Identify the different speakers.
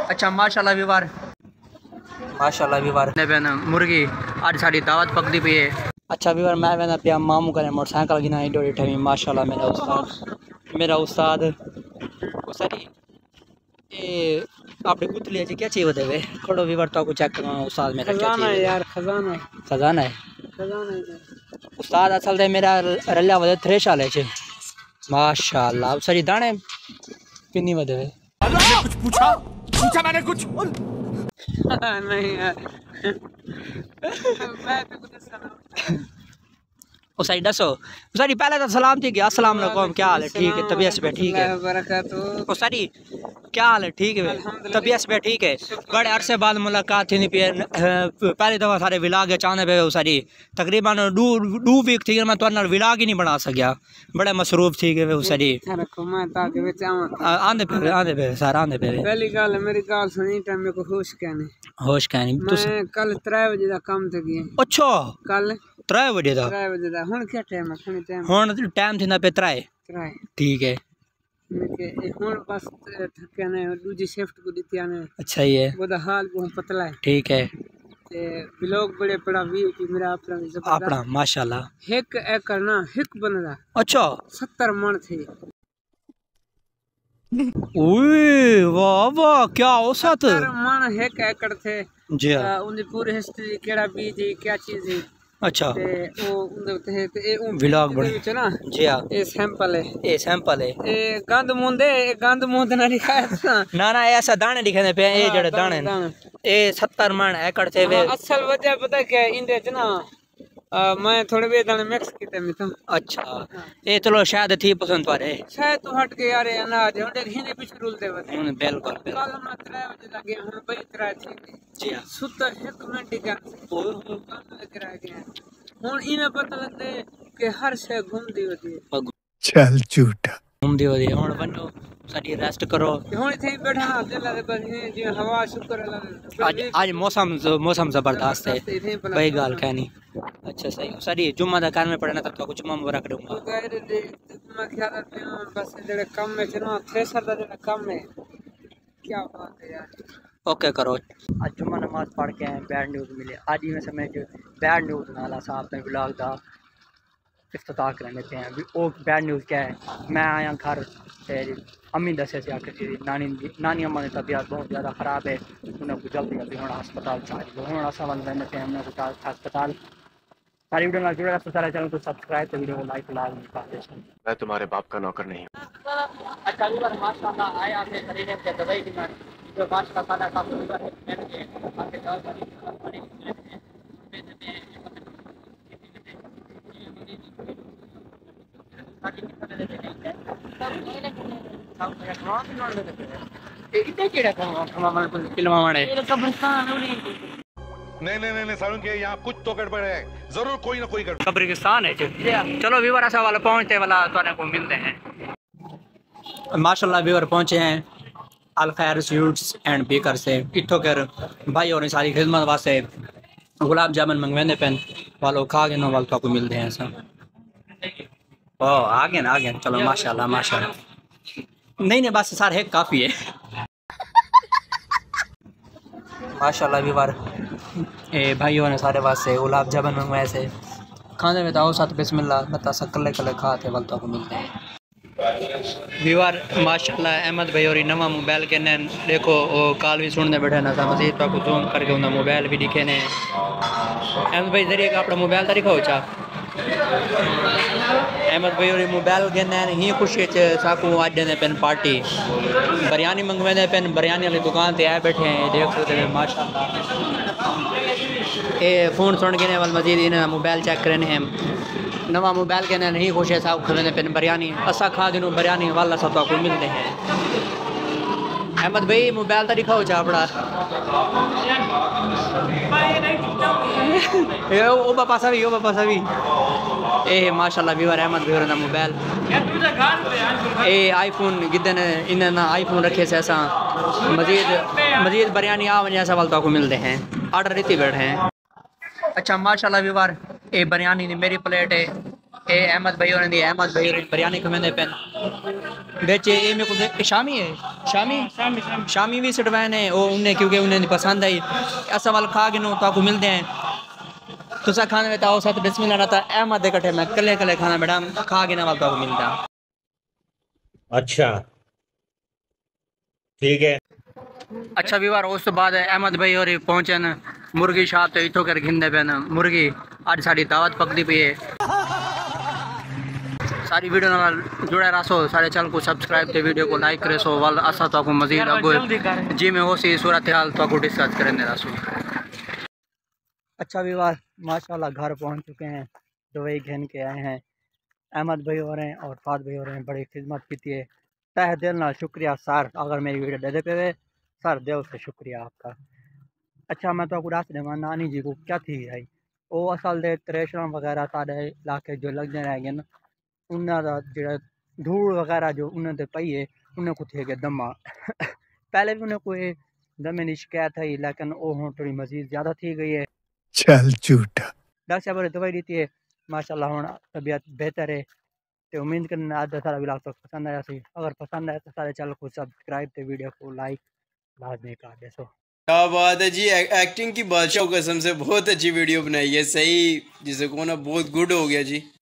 Speaker 1: अच्छा माशाल्लाह व्यूअर, माशाल्लाह व्यूअर ने मुर्गी आज साड़ी दावत पकदी पई है। अच्छा व्यूअर मैं वेना पिया मामू करे मोटरसाइकिल गिना डोरी ठवी माशाल्लाह मेरा उस्ताद सरी ए आपने गुतली जी क्या चाहिए देवे खड़ो व्यूअर तो को चेक करो उस्ताद मेरा क्या चाहिए यार। खजाना है खजाना है खजाना है उस्ताद असल दे मेरा रल्ला वदे थ्रेश आले छे माशाल्लाह सरी दाने कितनी वदे
Speaker 2: कुछ पूछा मैंने कुछ
Speaker 1: नहीं यार मैं तो कुछ ओ सारी दसो सारी पहले तो सलाम थी कि अस्सलाम वालेकुम क्या हाल है ठीक है तबीयत पे ठीक है ओ सारी क्या हाल है ठीक है तबीयत पे ठीक है बड़े अरसे बाद मुलाकात थी पहली दफ़ा सारे विलाग चाहने पे सारी तकरीबन दो वीक थी मैं तो विलाग ही नहीं बना सकिया बड़े मसरूफ थी गए सारी आंदे पे सर आंदे पे पहली गल मेरी गल सुनी टाइम मेरे को होश कहनी मैं कल 3 बजे दा काम ते गया अच्छा कल 3 बजे दा हुन क्या टाइम है हुन टाइम थी ना पे 3 ठीक है हुन बस थके ने दूसरी शिफ्ट को दी ने अच्छा ही है ओदा हाल बहुत पतला है ठीक है ते ब्लॉग बड़े बड़ा भी कि मेरा अपना माशाल्लाह 1 एकड़ ना 1 बनदा अच्छा 70 मन थे ओए वाह वाह क्या औसत 70 मन 1 एकड़ थे जी उनकी पूरी हिस्ट्री केड़ा बीज है क्या चीज है अच्छा ते ओ उनते ते ए व्लॉग बने ना जी हां ए सैंपल है ए गंद मुंद ना लिखाया ना ऐसा दाने लिखे ने पे ए जड़े दाने ए 70 मन एकड़ थे वे असल वजह पता क्या इंदे च ना मैं थोड़े वे दाने मिक्स कीते में तो अच्छा ए चलो शायद थी पसंद पारे शायद तू हट के यार अनाज होंडे हिने पीछे रुलते वते बिल्कुल कल मैं 3 बजे लगे हुन भाई 3 थी जी हां सुता 1 मिनट का ओ लग रहा है हुन इने पता लगदे कि हर शय घूमदी होती है चल झूठा घूमदी होती है हुन बनो साडी रेस्ट करो हुन इथे बैठा अकेला जी हवा शुक्र अल्लाह आज मौसम जबरदस्त है भाई गाल कहनी अच्छा सही सारी जुम्मा दा कार में पढ़ना तब तो कुछ जुम्मा मुबारक दूंगा मैं ख्याल रखते हूं बस जेड़े काम में थे ना थ्रेसर दा जेड़ा काम है क्या बात है यार ओके करो आज जुम्मा नमाज पढ़ के आए बैड न्यूज़ मिले आज ही में समझ बैड न्यूज़ नाला साहब ने व्लॉग दा इफ्तिताह कर लेते हैं अभी वो बैड न्यूज़ क्या है मैं आया घर अम्मी दसे से आके नानी अम्मा की तबीयत बहुत ज़्यादा ख़राब है उन्हें जल्दी हम अस्पताल चाहिए हूँ असा लेते हैं हमने अस्पताल सारी वीडियो ना जुड़े सारे चैनल को सब्सक्राइब वीडियो को लाइक लाजमी
Speaker 2: मैं तुम्हारे बाप का नौकर नहीं
Speaker 1: अच्छा माशाल्लाह आया आपने खरीदने से दवाई की जो माशाल्लाह खाना काफी
Speaker 2: नहीं सारुण के यहाँ कुछ तो गड़बड़ है जरूर कोई ना कोई गड़बड़
Speaker 1: कब्रिस्तान है चलो व्यूअर ऐसा वाला पहुंचते वाला तो को मिलते हैं माशाल्लाह व्यूअर पहुंचे हैं अल खैर स्वीट्स एंड बेकर से इत्थों कर भाई और सारी खिदमत वास्ते गुलाब जामुन मंगवाने पेन वालों खा के ना वालों को मिलते हैं ऐसा ओ आ गए चलो माशाल्लाह नहीं बस सारे है काफ़ी है माशाल्लाह व्यूअर ए भाइयों ने सारे वास्ते गुलाब जामुन मंगवाए से खाने में तो साथ बिस्मिल्लाह बता कल्ले खाते वक्त को मिलते हैं व्यूअर माशाल्लाह अहमद भाई और नवा मोबाइल के ने देखो वो कॉल भी सुनने बैठे ना मजीद तो आपको जूम करके उन्हें मोबाइल भी दिखे ने अहमद भाई जरिए अपना मोबाइल तो दिखाओ चा अहमद भाई और मोबाइल के ने ही खुशी साकू आज ने पेन पार्टी बिरयानी मंगवाने पेन बिरयानी वाली दुकान पे आए बैठे हैं देख सकते हैं माशाल्लाह ये फ़ोन सुन के वाल मजीद इन्हें मोबाइल चेक करने हैं नवा मोबाइल के नहीं खुश है साहब खरीदने पेन बिरयानी असा खा दिनों बिरयानी वाला सब को मिलते हैं अहमद भाई मोबाइल तो दिखाओ चापड़ा ओ पापा सा भी ए माशाल्लाह व्यूअर अहमद भाई ना मोबाइल ए आईफोन गिदन इन्हें ना आईफोन रखे से ऐसा मजीद बिरयानी आ वजह ऐसा वाल को मिलते हैं ऑर्डर देते बैठे हैं अच्छा माशाल्लाह व्यूअर ए बिरयानी मेरी प्लेट है ए अहमद भाई और अहमद भाई और बिरयानी खमेंदे पेन बेचे ए में कुछ शामी है शामी भी सटवाए ने ओ उन्हें क्योंकि उन्हें पसंद आई ऐसा वाल खा के नो तो आपको मिलते हैं तुसा खाने में ताओ साथ बिस्मिल्लाह ना था अहमद दे कटे में कले कले खाना बेटा खा के ना वाल तो आपको मिलता।
Speaker 3: अच्छा ठीक है।
Speaker 1: अच्छा विवार उस तो बाद अहमद भाई और पहुंचे न मुर्गी शाह तो इतो कर घिंदे पे न मुर्गी आज साड़ी दावत पकदी पई है। सारी वीडियो नाल जुड़े रहो सारे चैनल को सब्सक्राइब ते वीडियो को लाइक करे सो वाल असा तो आपको मजीद अगो जी में हो सी सूरत हाल तो आपको डिस्कस करने रहो। अच्छा विवार माशाल्लाह घर पहुंच चुके हैं दवाई घेन के आए हैं अहमद भाई हो रहे हैं और फाद भाई हो रहे हैं बड़ी खिदमत की है तह दिल ना शुक्रिया सर अगर मेरी वीडियो दे दे पे सर दिल से शुक्रिया आपका। अच्छा मैं तो आपको दस देव नानी जी को क्या थी है वो असल दे त्रेशर वगैरह साढ़े इलाके जो लगते रह गए उन्होंने जो धूड़ वगैरह जो उन्होंने पई है उन्हें को थे दमा पहले भी उन्हें कोई दमे की शिकायत है लेकिन वो थोड़ी मजीद ज़्यादा थी गई है।
Speaker 4: चल झूठा
Speaker 1: डॉक्टर साहब ने दवाई दी है माशाल्लाह हुण तबीयत बेहतर है तो उम्मीद करना आज सारा व्लॉग तो पसंद आया सी अगर पसंद आया तो सारे चैनल को सब्सक्राइब ते वीडियो को लाइक लाजमी कर देसो।
Speaker 5: क्या बात है जी एक्टिंग की बादशाह कसम से बहुत अच्छी वीडियो बनाई है सही जिसे को ना बहुत गुड हो गया जी।